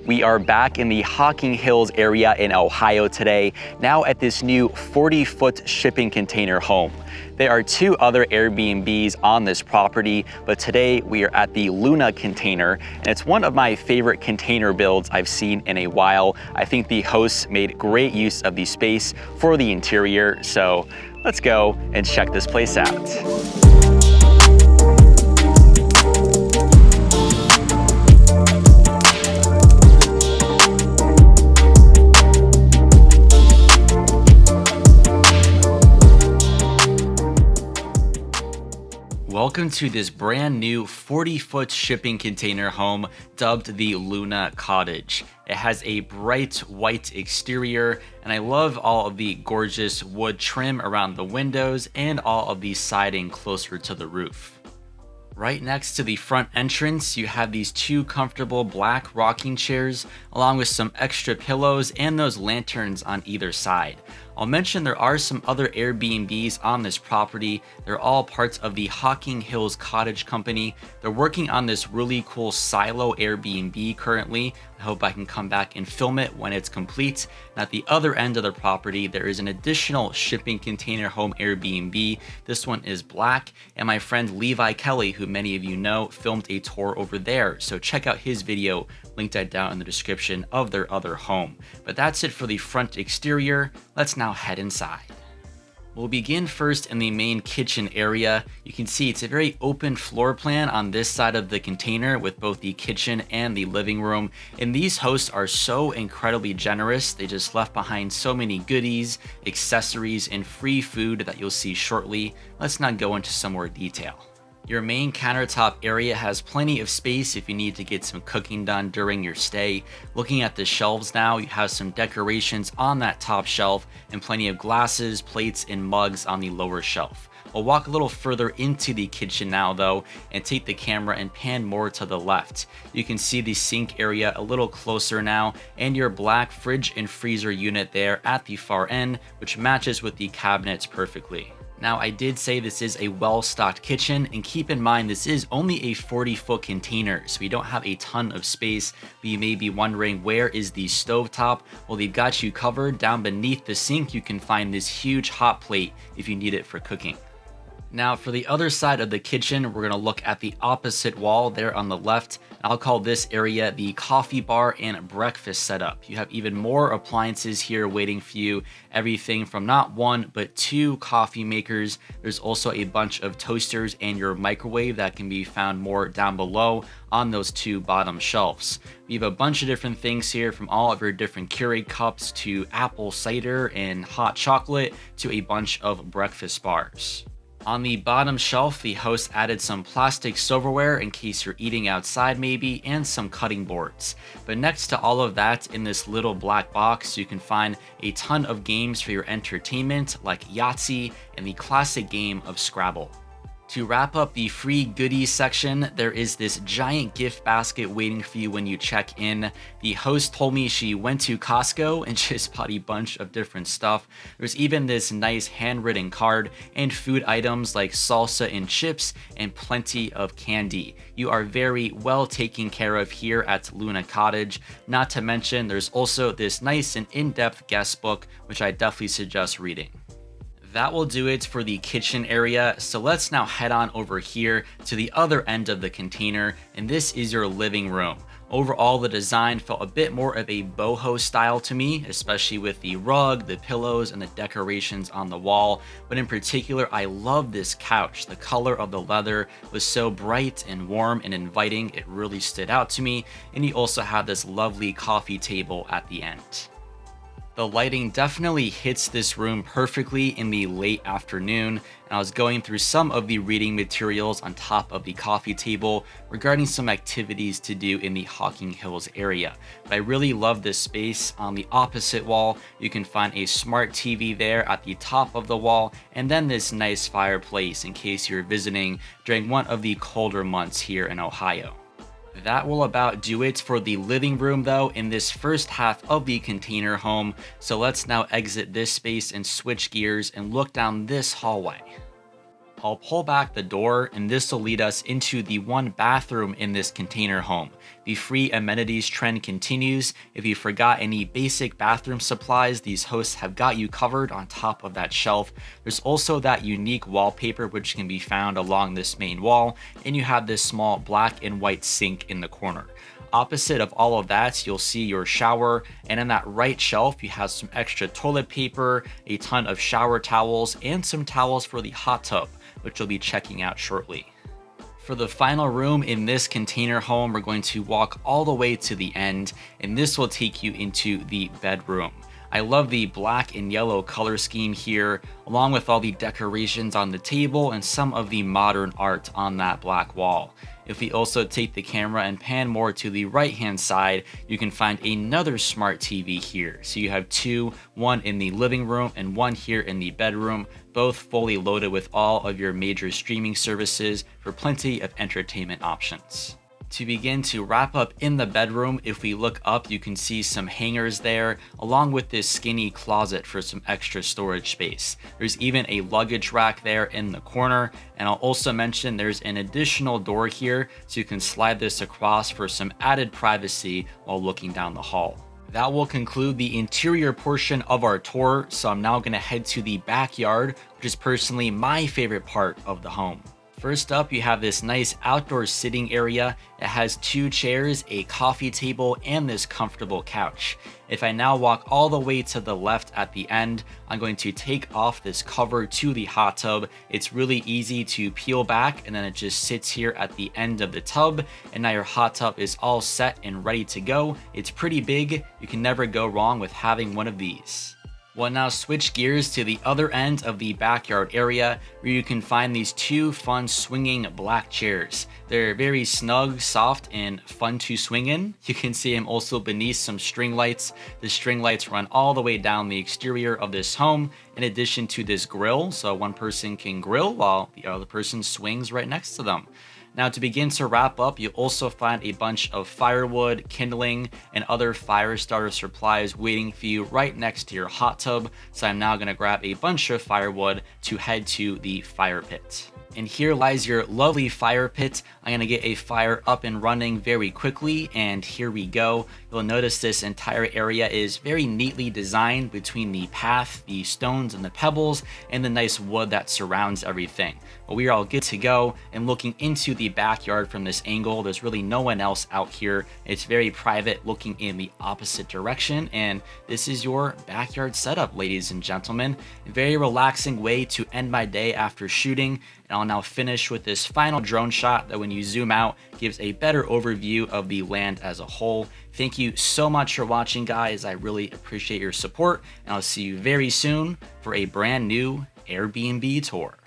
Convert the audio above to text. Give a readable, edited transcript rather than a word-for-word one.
We are back in the Hocking Hills area in Ohio today, now at this new 40-foot shipping container home. There are 2 other Airbnbs on this property, but today we are at the Luna container, and it's one of my favorite container builds I've seen in a while. I think the hosts made great use of the space for the interior, so let's go and check this place out. Welcome to this brand new 40-foot shipping container home dubbed the Luna Cottage. It has a bright white exterior, and I love all of the gorgeous wood trim around the windows and all of the siding closer to the roof. Right next to the front entrance, you have these 2 comfortable black rocking chairs, along with some extra pillows and those lanterns on either side. I'll mention there are some other Airbnbs on this property. They're all parts of the Hocking Hills Cottage company. They're working on this really cool silo Airbnb currently. I hope I can come back and film it when it's complete. And at the other end of the property, there is an additional shipping container home Airbnb. This one is black, and my friend Levi Kelly, who many of you know, filmed a tour over there. So check out his video, linked down in the description of their other home. But that's it for the front exterior. Let's now head inside. We'll begin first in the main kitchen area. You can see it's a very open floor plan on this side of the container with both the kitchen and the living room. And these hosts are so incredibly generous. They just left behind so many goodies, accessories, and free food that you'll see shortly. Let's now go into some more detail. Your main countertop area has plenty of space if you need to get some cooking done during your stay. Looking at the shelves now, you have some decorations on that top shelf and plenty of glasses, plates, and mugs on the lower shelf. We'll walk a little further into the kitchen now though and take the camera and pan more to the left. You can see the sink area a little closer now and your black fridge and freezer unit there at the far end, which matches with the cabinets perfectly. Now, I did say this is a well-stocked kitchen, and keep in mind this is only a 40-foot container, so we don't have a ton of space, but you may be wondering where is the stovetop? Well, they've got you covered. Down beneath the sink, you can find this huge hot plate if you need it for cooking. Now, for the other side of the kitchen, we're going to look at the opposite wall there on the left. I'll call this area the coffee bar and breakfast setup. You have even more appliances here waiting for you. Everything from not 1, but 2 coffee makers. There's also a bunch of toasters and your microwave that can be found more down below on those 2 bottom shelves. We have a bunch of different things here, from all of your different Keurig cups to apple cider and hot chocolate to a bunch of breakfast bars. On the bottom shelf, the host added some plastic silverware in case you're eating outside maybe, and some cutting boards. But next to all of that, in this little black box, you can find a ton of games for your entertainment like Yahtzee and the classic game of Scrabble. To wrap up the free goodies section, there is this giant gift basket waiting for you when you check in. The host told me she went to Costco and just bought a bunch of different stuff. There's even this nice handwritten card and food items like salsa and chips and plenty of candy. You are very well taken care of here at Luna Cottage. Not to mention, there's also this nice and in-depth guest book, which I definitely suggest reading. That will do it for the kitchen area, so let's now head on over here to the other end of the container, and this is your living room. Overall, the design felt a bit more of a boho style to me, especially with the rug, the pillows, and the decorations on the wall. But in particular, I love this couch. The color of the leather was so bright and warm and inviting, it really stood out to me. And you also have this lovely coffee table at the end. The lighting definitely hits this room perfectly in the late afternoon, and I was going through some of the reading materials on top of the coffee table regarding some activities to do in the Hocking Hills area. But I really love this space. On the opposite wall, you can find a smart TV there at the top of the wall, and then this nice fireplace in case you're visiting during one of the colder months here in Ohio. That will about do it for the living room though in this first half of the container home. So let's now exit this space and switch gears and look down this hallway. I'll pull back the door, and this will lead us into the one bathroom in this container home. The free amenities trend continues. If you forgot any basic bathroom supplies, these hosts have got you covered on top of that shelf. There's also that unique wallpaper which can be found along this main wall, and you have this small black and white sink in the corner. Opposite of all of that, you'll see your shower, and in that right shelf, you have some extra toilet paper, a ton of shower towels, and some towels for the hot tub, which you'll be checking out shortly. For the final room in this container home, we're going to walk all the way to the end, and this will take you into the bedroom. I love the black and yellow color scheme here, along with all the decorations on the table and some of the modern art on that black wall. If we also take the camera and pan more to the right hand side, you can find another smart TV here. So you have two, one in the living room and one here in the bedroom, both fully loaded with all of your major streaming services for plenty of entertainment options. To begin to wrap up in the bedroom, if we look up, you can see some hangers there, along with this skinny closet for some extra storage space. There's even a luggage rack there in the corner, and I'll also mention there's an additional door here, so you can slide this across for some added privacy while looking down the hall. That will conclude the interior portion of our tour, so I'm now going to head to the backyard, which is personally my favorite part of the home. First up, you have this nice outdoor sitting area. It has two chairs, a coffee table, and this comfortable couch. If I now walk all the way to the left at the end, I'm going to take off this cover to the hot tub. It's really easy to peel back, and then it just sits here at the end of the tub, and now your hot tub is all set and ready to go. It's pretty big. You can never go wrong with having one of these. We'll now switch gears to the other end of the backyard area, where you can find these two fun swinging black chairs. They're very snug, soft, and fun to swing in. You can see I'm also beneath some string lights. The string lights run all the way down the exterior of this home, in addition to this grill, so one person can grill while the other person swings right next to them. Now, to begin to wrap up, you'll also find a bunch of firewood, kindling, and other fire starter supplies waiting for you right next to your hot tub. So I'm now going to grab a bunch of firewood to head to the fire pit. And here lies your lovely fire pit. I'm going to get a fire up and running very quickly, and here we go. You'll notice this entire area is very neatly designed between the path, the stones and the pebbles, and the nice wood that surrounds everything. But we are all good to go, and looking into the backyard from this angle, there's really no one else out here. It's very private, looking in the opposite direction, and this is your backyard setup, ladies and gentlemen. A very relaxing way to end my day after shooting. And I'll now finish with this final drone shot that, when you zoom out, gives a better overview of the land as a whole. Thank you so much for watching, guys. I really appreciate your support, and I'll see you very soon for a brand new Airbnb tour.